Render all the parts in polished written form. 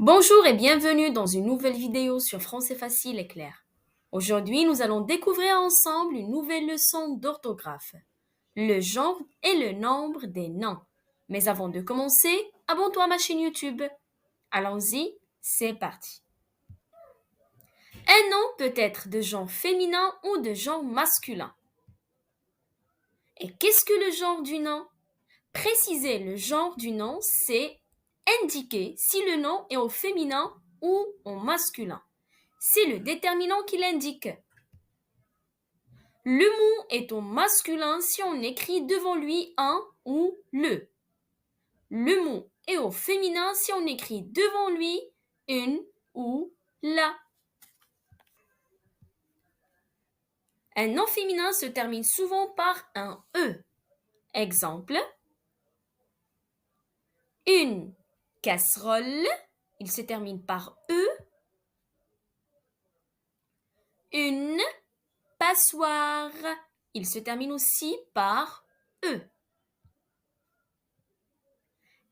Bonjour et bienvenue dans une nouvelle vidéo sur Français facile et clair. Aujourd'hui, nous allons découvrir ensemble une nouvelle leçon d'orthographe, le genre et le nombre des noms. Mais avant de commencer, abonne-toi à ma chaîne YouTube. Allons-y, c'est parti. Un nom peut être de genre féminin ou de genre masculin. Et qu'est-ce que le genre du nom? Préciser le genre du nom, c'est indiquer si le nom est au féminin ou au masculin. C'est le déterminant qui l'indique. Le mot est au masculin si on écrit devant lui un ou le. Le mot est au féminin si on écrit devant lui une ou la. Un nom féminin se termine souvent par un E. Exemple, une casserole, il se termine par E. Une passoire, il se termine aussi par E.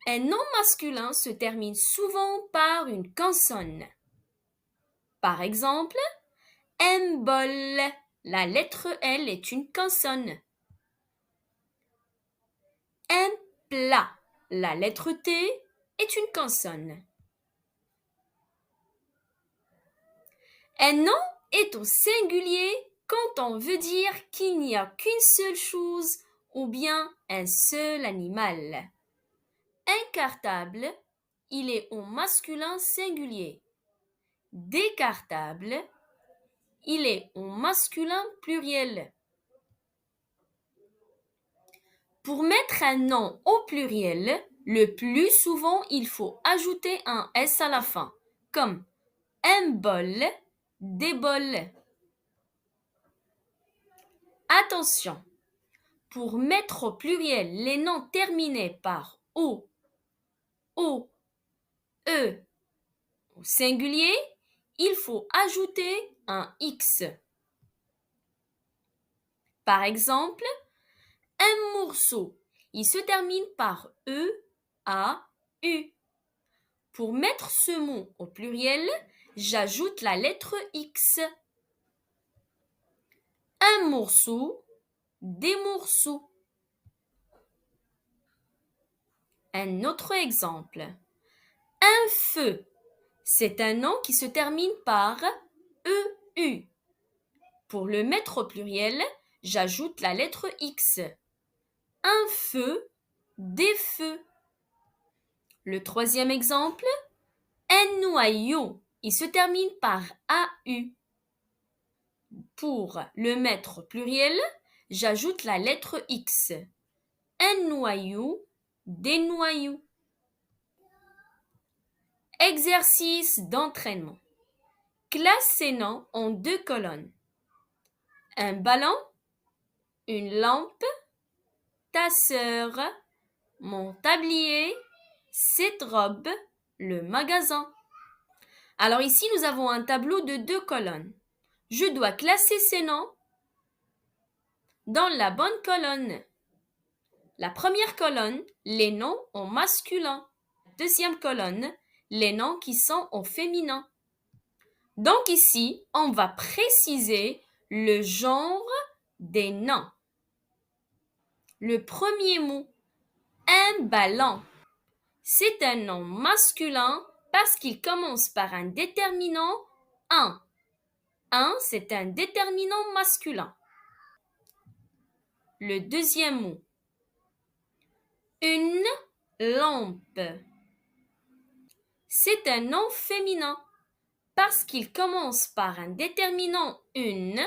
Un nom masculin se termine souvent par une consonne. Par exemple, un bol, la lettre L est une consonne. Un plat, la lettre T est une consonne. Un nom est au singulier quand on veut dire qu'il n'y a qu'une seule chose ou bien un seul animal. Un cartable, il est au masculin singulier. Décartable, il est au masculin pluriel. Pour mettre un nom au pluriel, le plus souvent, il faut ajouter un S à la fin, comme un bol, des bols. Attention, pour mettre au pluriel les noms terminés par O, E au singulier, il faut ajouter un X. Par exemple, un morceau, il se termine par E, A, U. Pour mettre ce mot au pluriel, j'ajoute la lettre X. Un morceau, des morceaux. Un autre exemple. Un feu, c'est un nom qui se termine par EU. Pour le mettre au pluriel, j'ajoute la lettre X. Un feu, des feux. Le troisième exemple, un noyau, il se termine par AU. Pour le mettre au pluriel, j'ajoute la lettre X. Un noyau, des noyaux. Exercice d'entraînement. Classe ces noms en deux colonnes. Un ballon, une lampe, ta sœur, mon tablier, cette robe, le magasin. Alors ici, nous avons un tableau de deux colonnes. Je dois classer ces noms dans la bonne colonne. La première colonne, les noms en masculin. Deuxième colonne, les noms qui sont au féminin. Donc ici, on va préciser le genre des noms. Le premier mot, un ballon. C'est un nom masculin parce qu'il commence par un déterminant un. Un, c'est un déterminant masculin. Le deuxième mot, une lampe. C'est un nom féminin parce qu'il commence par un déterminant une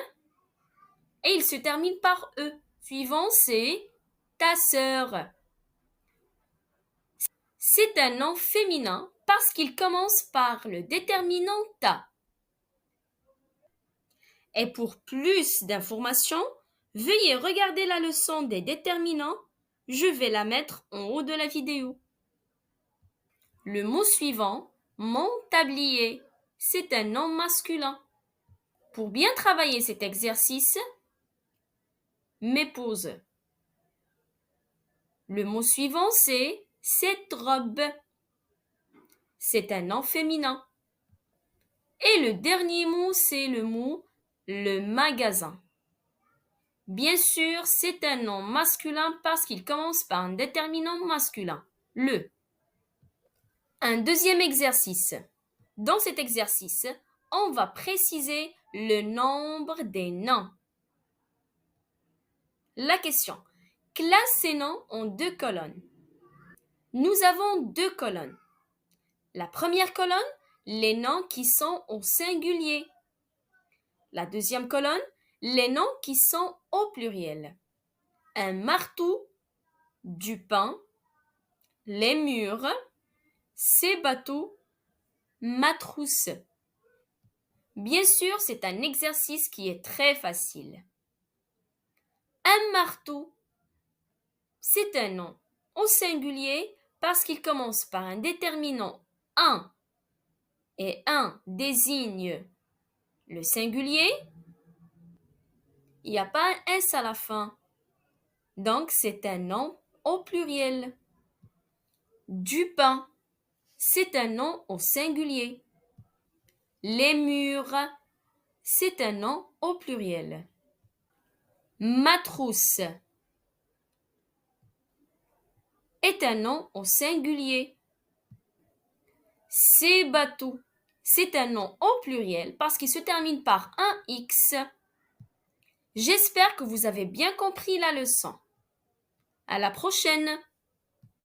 et il se termine par E. Suivant, c'est ta sœur. C'est un nom féminin parce qu'il commence par le déterminant ta. Et pour plus d'informations, veuillez regarder la leçon des déterminants. Je vais la mettre en haut de la vidéo. Le mot suivant, mon tablier, c'est un nom masculin. Pour bien travailler cet exercice, mes pauses. Le mot suivant, c'est cette robe. c'est un nom féminin. Et le dernier mot, c'est le mot le magasin. Bien sûr, c'est un nom masculin parce qu'il commence par un déterminant masculin, le. Un deuxième exercice. Dans cet exercice, on va préciser le nombre des noms. La question. Classe ces noms en 2 colonnes. Nous avons 2 colonnes. La première colonne, les noms qui sont au singulier. La deuxième colonne, les noms qui sont au pluriel. Un marteau, du pain, les murs, ces bateaux, ma trousse. Bien sûr, c'est un exercice qui est très facile. Un marteau, c'est un nom au singulier parce qu'il commence par un déterminant un et un désigne le singulier. Il n'y a pas un S à la fin. Donc, c'est un nom au pluriel. Du pain, c'est un nom au singulier. Les murs, c'est un nom au pluriel. Ma trousse est un nom au singulier. Ces bateaux, c'est un nom au pluriel parce qu'il se termine par un X. J'espère que vous avez bien compris la leçon. À la prochaine!